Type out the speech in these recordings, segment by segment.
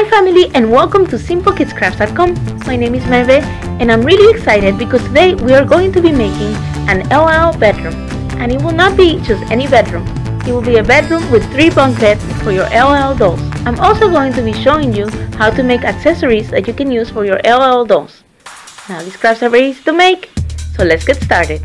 Hi family, and welcome to simplekidscrafts.com. My name is Merve and I'm really excited because today we are going to be making an LOL bedroom. And it will not be just any bedroom. It will be a bedroom with 3 bunk beds for your LOL dolls. I'm also going to be showing you how to make accessories that you can use for your LOL dolls. Now these crafts are very easy to make, so let's get started.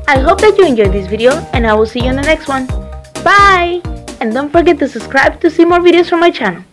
I hope that you enjoyed this video, and I will see you in the next one. Bye! And don't forget to subscribe to see more videos from my channel.